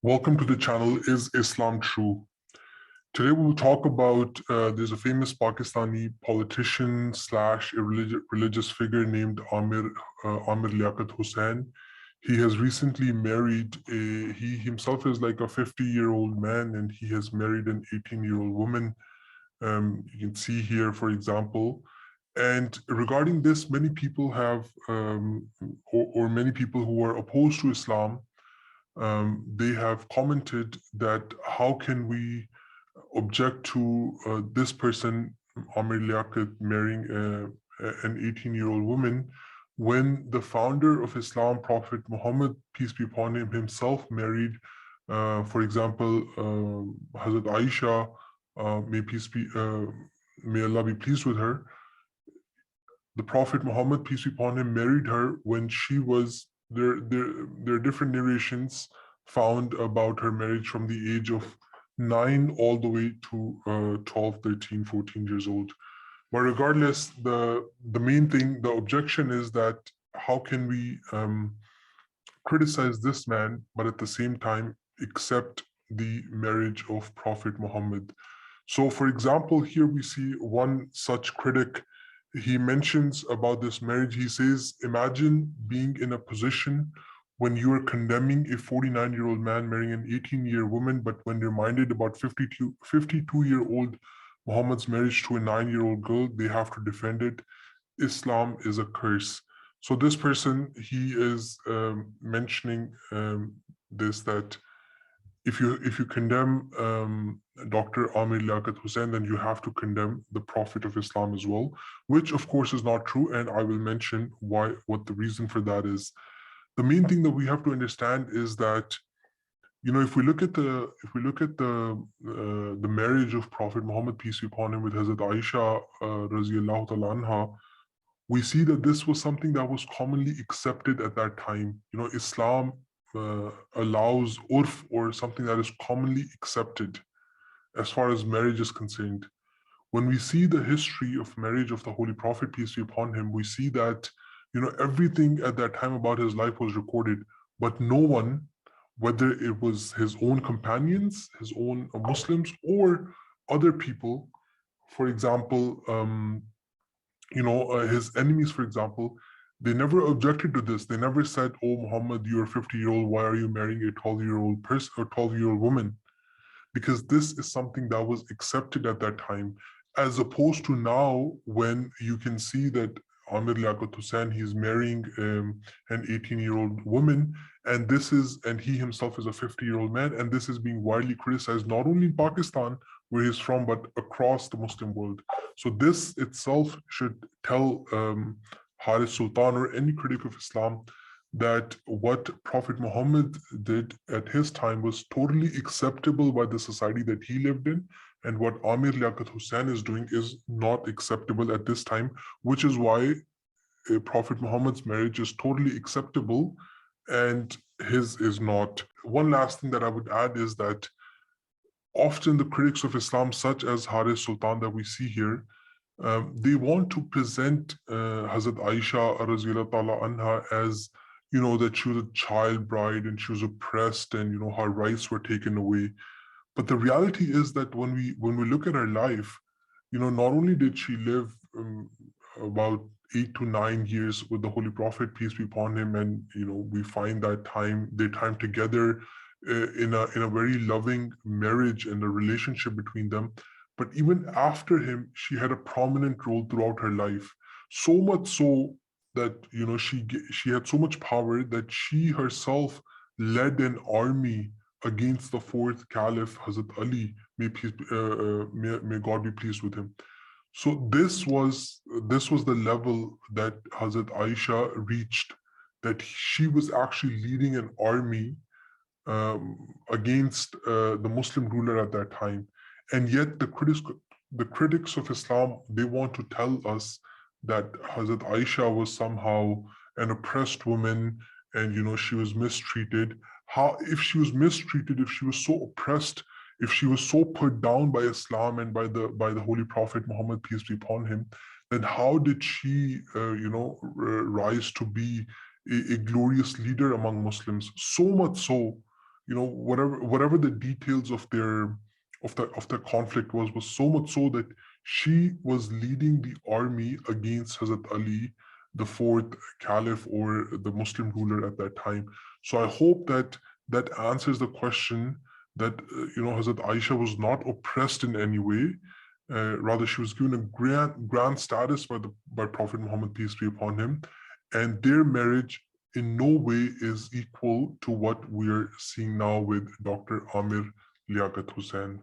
Welcome to the channel Is Islam True? Today we will talk about there's a famous Pakistani politician slash a religious figure named Amir Liaquat Hussain. He has recently married he himself is like a 50-year-old man, and he has married an 18-year-old woman. You can see here, for example. And regarding this, many people have, or many people who are opposed to Islam, they have commented that how can we object to this person, Amir Liaquat, marrying an 18-year-old woman when the founder of Islam, Prophet Muhammad, peace be upon him, himself married, for example, Hazrat Aisha, may Allah be pleased with her. The Prophet Muhammad, peace be upon him, married her when she was, there are different narrations found about her marriage from the age of 9 all the way to 12, 13, 14 years old. But regardless, the main thing, the objection is that how can we criticize this man, but at the same time accept the marriage of Prophet Muhammad? So for example, here we see one such critic. He mentions about this marriage. He says, imagine being in a position when you are condemning a 49-year-old man marrying an 18-year woman, but when reminded about 52-year-old Muhammad's marriage to a 9-year-old girl, they have to defend it. Islam is a curse. So this person, he is mentioning this, that if you condemn Dr. Amir Liaquat Hussain, then you have to condemn the Prophet of Islam as well, which of course is not true, and I will mention what the reason for that is. The main thing that we have to understand is that, you know, if we look at the marriage of Prophet Muhammad, peace be upon him, with Hazrat Aisha radiallahu ta'ala anha, we see that this was something that was commonly accepted at that time. You know, Islam allows urf, or something that is commonly accepted as far as marriage is concerned. When we see the history of marriage of the Holy Prophet, peace be upon him, we see that, you know, everything at that time about his life was recorded, but no one, whether it was his own companions, his own Muslims, or other people, for example, his enemies, for example, they never objected to this. They never said, oh, Muhammad, you're a 50-year-old, why are you marrying a 12-year-old person or 12-year-old woman? Because this is something that was accepted at that time, as opposed to now, when you can see that Amir Liaquat Hussain, he's marrying an 18-year-old woman, and he himself is a 50-year-old man, and this is being widely criticized, not only in Pakistan, where he's from, but across the Muslim world. So this itself should tell Harris Sultan or any critic of Islam that what Prophet Muhammad did at his time was totally acceptable by the society that he lived in, and what Amir Liaquat Hussain is doing is not acceptable at this time, which is why Prophet Muhammad's marriage is totally acceptable and his is not. One last thing that I would add is that often the critics of Islam, such as Harris Sultan that we see here, they want to present Hazrat Aisha radiallahu ta'ala anha as, you know, that she was a child bride and she was oppressed and, you know, her rights were taken away. But the reality is that when we look at her life, you know, not only did she live about 8 to 9 years with the Holy Prophet, peace be upon him, and, you know, we find that their time together in a very loving marriage and a relationship between them. But even after him, she had a prominent role throughout her life. So much so that, you know, she had so much power that she herself led an army against the fourth caliph, Hazrat Ali, may God be pleased with him. So this was the level that Hazrat Aisha reached, that she was actually leading an army against the Muslim ruler at that time. And yet the critics of Islam, they want to tell us that Hazrat Aisha was somehow an oppressed woman, and, you know, she was mistreated. If she was mistreated, if she was so oppressed, if she was so put down by Islam and by the Holy Prophet Muhammad, peace be upon him, then how did she rise to be a glorious leader among Muslims? So much so whatever the details of the conflict was so much so that she was leading the army against Hazrat Ali, the fourth caliph or the Muslim ruler at that time. So I hope that that answers the question that Hazrat Aisha was not oppressed in any way. Rather, she was given a grand status by Prophet Muhammad, peace be upon him, and their marriage in no way is equal to what we are seeing now with Dr. Amir Liaquat Hussain.